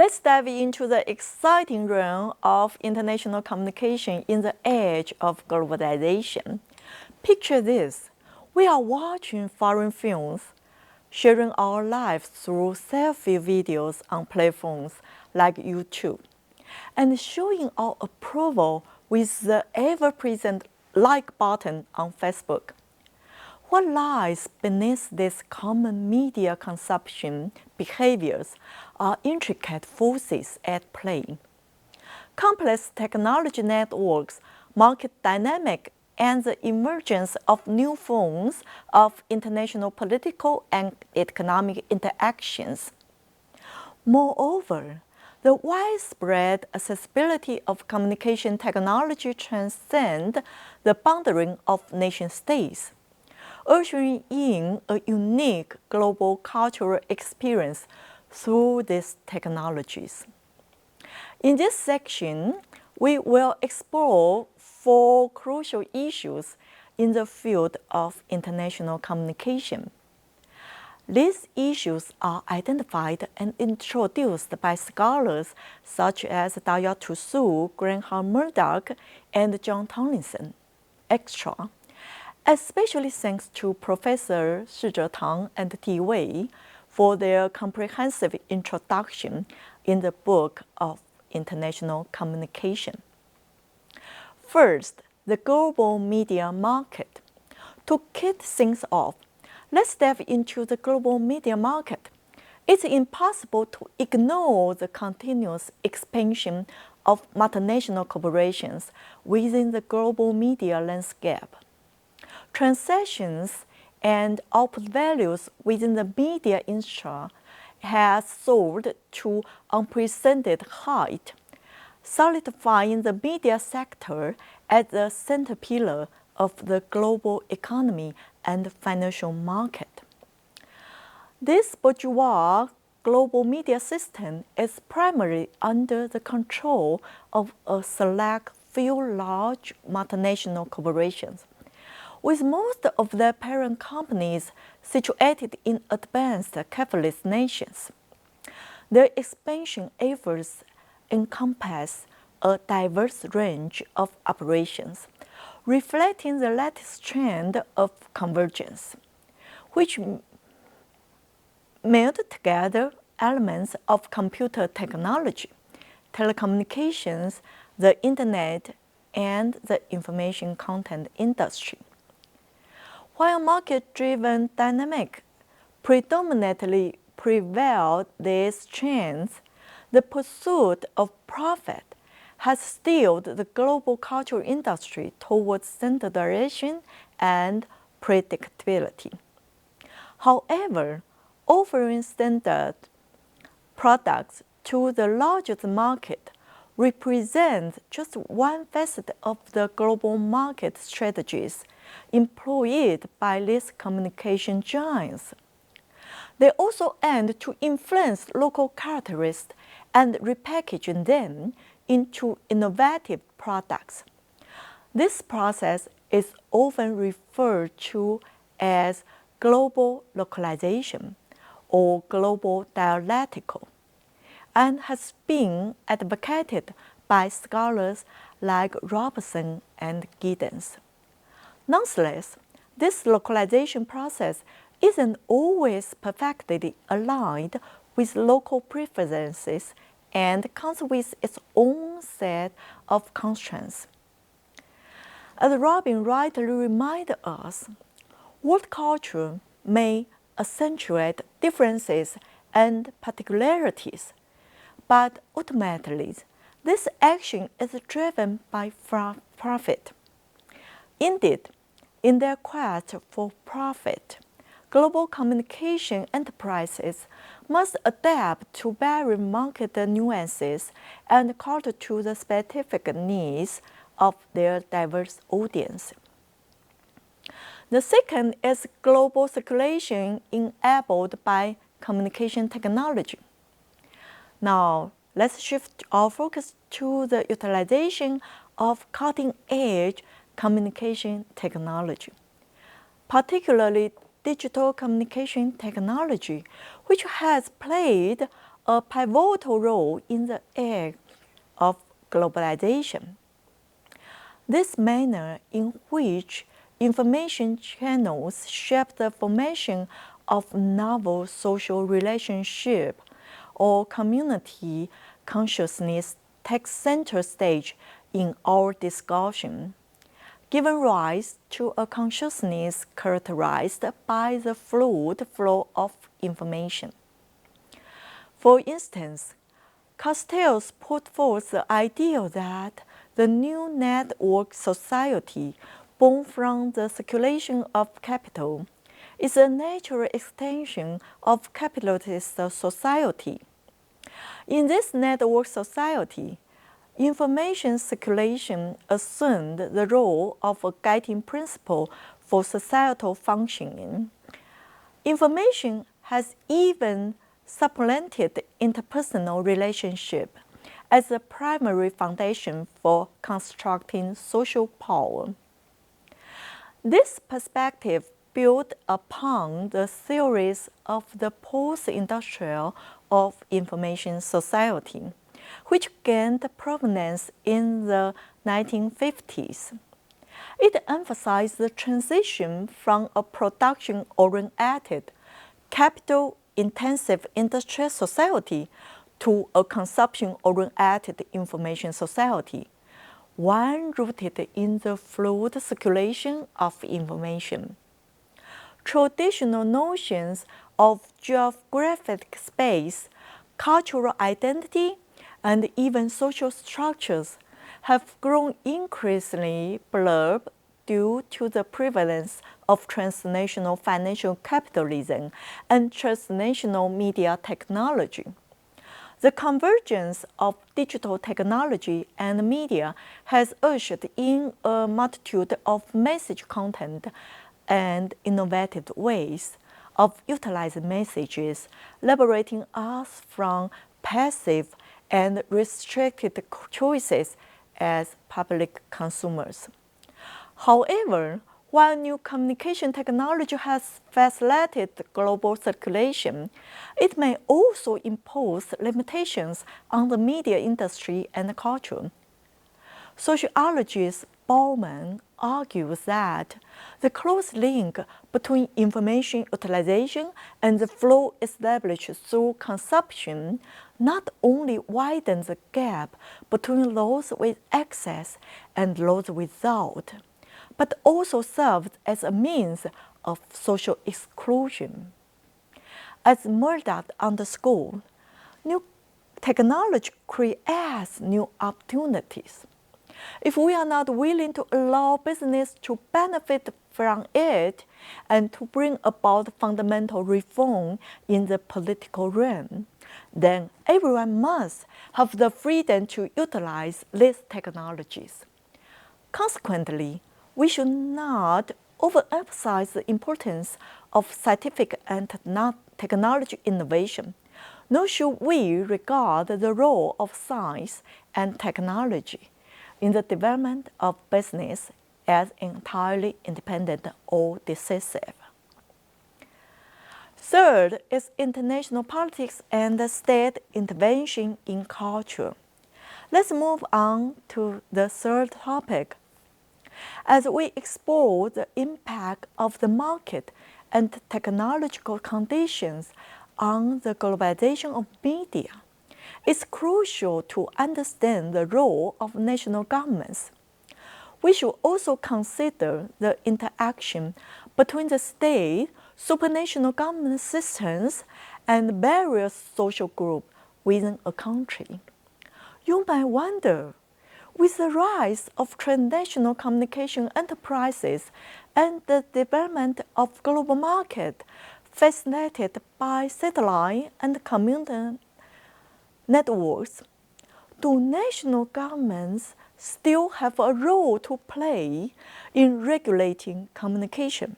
Let's dive into the exciting realm of international communication in the age of globalization. Picture this. We are watching foreign films, sharing our lives through selfie videos on platforms like YouTube, and showing our approval with the ever-present like button on Facebook. What lies beneath these common media consumption behaviors are intricate forces at play. Complex technology networks, market dynamic, and the emergence of new forms of international political and economic interactions. Moreover, the widespread accessibility of communication technology transcends the boundary of nation-states, ushering in a unique global cultural experience through these technologies. In this section, we will explore 4 crucial issues in the field of international communication. These issues are identified and introduced by scholars such as Daya Tusu, Graham Murdoch, and John Tomlinson. Extra, especially thanks to Professor Shizhe Tang and Ti Wei for their comprehensive introduction in the book of international communication. First, the global media market. To kick things off, let's dive into the global media market. It's impossible to ignore the continuous expansion of multinational corporations within the global media landscape. Transactions and output values within the media industry has soared to unprecedented height, solidifying the media sector as the center pillar of the global economy and financial market. This bourgeois global media system is primarily under the control of a select few large multinational corporations, with most of their parent companies situated in advanced capitalist nations. Their expansion efforts encompass a diverse range of operations, reflecting the latest trend of convergence, which meld together elements of computer technology, telecommunications, the Internet, and the information content industry. While market-driven dynamic predominantly prevailed these trends, the pursuit of profit has steered the global cultural industry towards standardization and predictability. However, offering standard products to the largest market represents just one facet of the global market strategies employed by these communication giants. They also aim to influence local characteristics and repackaging them into innovative products. This process is often referred to as global localization or global dialectical, and has been advocated by scholars like Robertson and Giddens. Nonetheless, this localization process isn't always perfectly aligned with local preferences and comes with its own set of constraints. As Robin rightly reminded us, world culture may accentuate differences and particularities, but ultimately, this action is driven by profit. Indeed, in their quest for profit, global communication enterprises must adapt to varying market nuances and cater to the specific needs of their diverse audience. The second is global circulation enabled by communication technology. Now, let's shift our focus to the utilization of cutting-edge communication technology, particularly digital communication technology, which has played a pivotal role in the age of globalization. This manner in which information channels shape the formation of novel social relationship or community consciousness takes center stage in our discussion, giving rise to a consciousness characterized by the fluid flow of information. For instance, Castells put forth the idea that the new network society born from the circulation of capital is a natural extension of capitalist society. In this network society, information circulation assumed the role of a guiding principle for societal functioning. Information has even supplanted interpersonal relationship as the primary foundation for constructing social power. This perspective built upon the theories of the post-industrial of information society, which gained prominence in the 1950s. It emphasized the transition from a production-oriented, capital-intensive industrial society to a consumption-oriented information society, one rooted in the fluid circulation of information. Traditional notions of geographic space, cultural identity, and even social structures have grown increasingly blurred due to the prevalence of transnational financial capitalism and transnational media technology. The convergence of digital technology and media has ushered in a multitude of message content and innovative ways of utilizing messages, liberating us from passive and restricted choices as public consumers. However, while new communication technology has facilitated global circulation, it may also impose limitations on the media industry and culture. Sociologist Bauman argues that the close link between information utilization and the flow established through consumption not only widens the gap between those with access and those without, but also serves as a means of social exclusion. As Murdoch underscored, new technology creates new opportunities. If we are not willing to allow business to benefit from it and to bring about fundamental reform in the political realm, then everyone must have the freedom to utilize these technologies. Consequently, we should not overemphasize the importance of scientific and technology innovation, nor should we regard the role of science and technology in the development of business as entirely independent or decisive. Third is international politics and state intervention in culture. Let's move on to the third topic. As we explore the impact of the market and technological conditions on the globalization of media, it's crucial to understand the role of national governments. We should also consider the interaction between the state, supranational government systems, and various social groups within a country. You might wonder, with the rise of transnational communication enterprises and the development of global market facilitated by satellite and community networks, do national governments still have a role to play in regulating communication?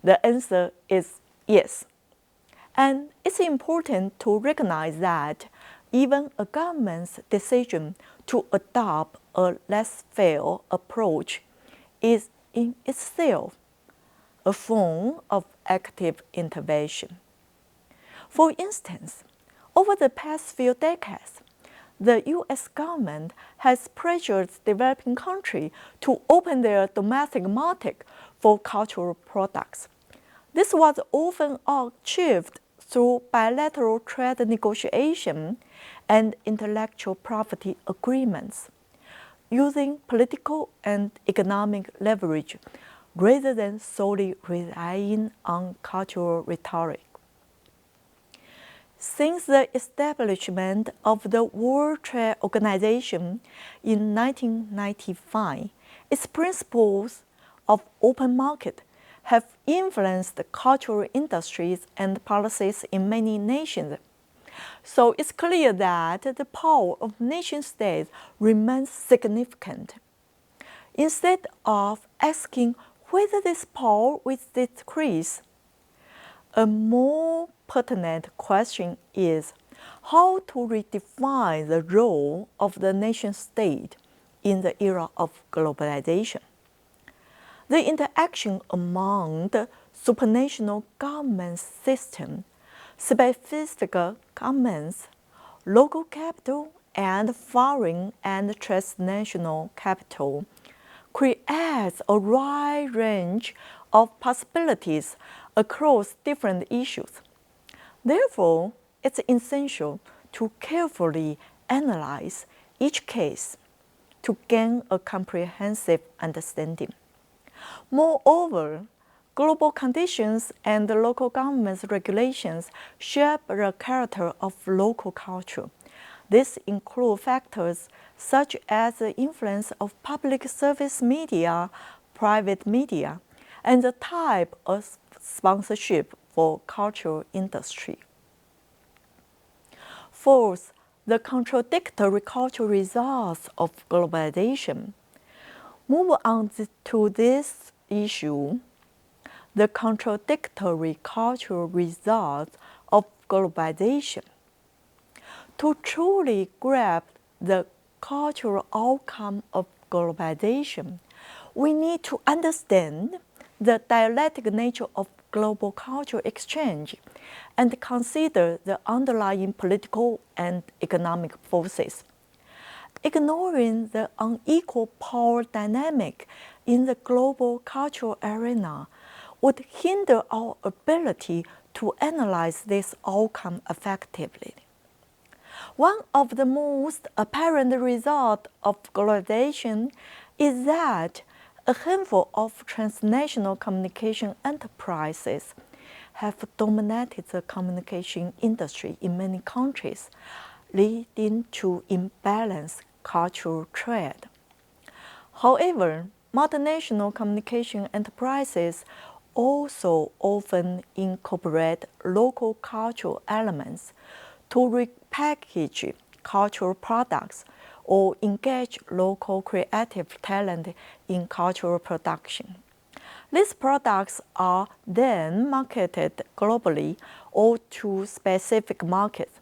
The answer is yes. And it's important to recognize that even a government's decision to adopt a laissez-faire approach is in itself a form of active intervention. For instance, Over the past few decades, the U.S. government has pressured developing countries to open their domestic market for cultural products. This was often achieved through bilateral trade negotiation and intellectual property agreements, using political and economic leverage rather than solely relying on cultural rhetoric. Since the establishment of the World Trade Organization in 1995, its principles of open market have influenced the cultural industries and policies in many nations. So it's clear that the power of nation-states remains significant. Instead of asking whether this power will decrease, a more pertinent question is how to redefine the role of the nation-state in the era of globalization. The interaction among the supranational government system, specific governments, local capital, and foreign and transnational capital creates a wide range of possibilities across different issues. Therefore, it's essential to carefully analyze each case to gain a comprehensive understanding. Moreover, global conditions and local governments' regulations shape the character of local culture. These include factors such as the influence of public service media, private media, and the type of sponsorship for cultural industry. Fourth, the contradictory cultural results of globalization. Move on to this issue, the contradictory cultural results of globalization. To truly grasp the cultural outcome of globalization, we need to understand the dialectic nature of global cultural exchange and consider the underlying political and economic forces. Ignoring the unequal power dynamic in the global cultural arena would hinder our ability to analyze this outcome effectively. One of the most apparent results of globalization is that a handful of transnational communication enterprises have dominated the communication industry in many countries, leading to imbalanced cultural trade. However, multinational communication enterprises also often incorporate local cultural elements to repackage cultural products or engage local creative talent in cultural production. These products are then marketed globally or to specific markets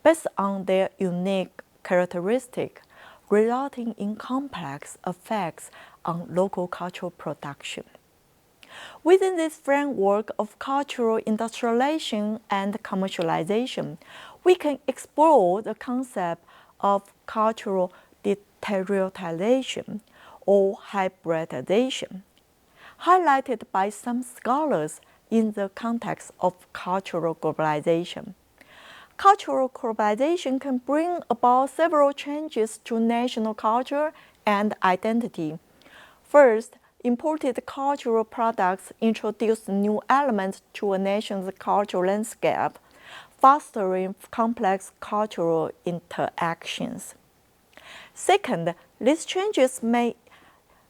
based on their unique characteristics, resulting in complex effects on local cultural production. Within this framework of cultural industrialization and commercialization, we can explore the concept of cultural deterioration or hybridization, highlighted by some scholars in the context of cultural globalization. Cultural globalization can bring about several changes to national culture and identity. First, imported cultural products introduce new elements to a nation's cultural landscape, fostering complex cultural interactions. Second, these changes may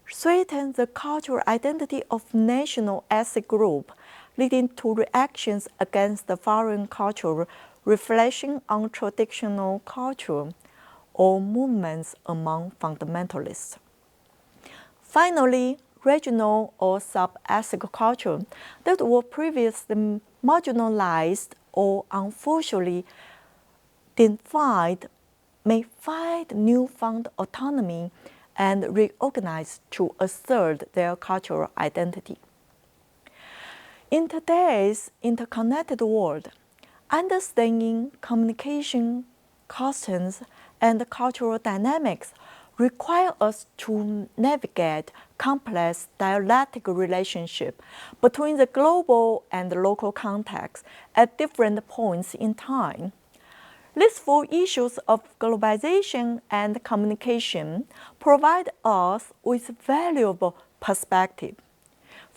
threaten the cultural identity of national ethnic group, leading to reactions against the foreign culture reflection on traditional culture or movements among fundamentalists. Finally, regional or sub-ethnic culture that were previously marginalized or unfortunately defined may find newfound autonomy and reorganize to assert their cultural identity. In today's interconnected world, Understanding communication, customs, and cultural dynamics require us to navigate complex dialectic relationships between the global and local contexts at different points in time. These four issues of globalization and communication provide us with valuable perspective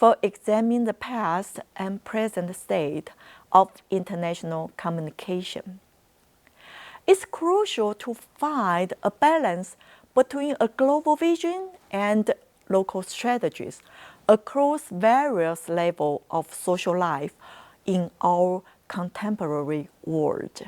for examining the past and present state of international communication. It's crucial to find a balance between a global vision and local strategies across various levels of social life in our contemporary world.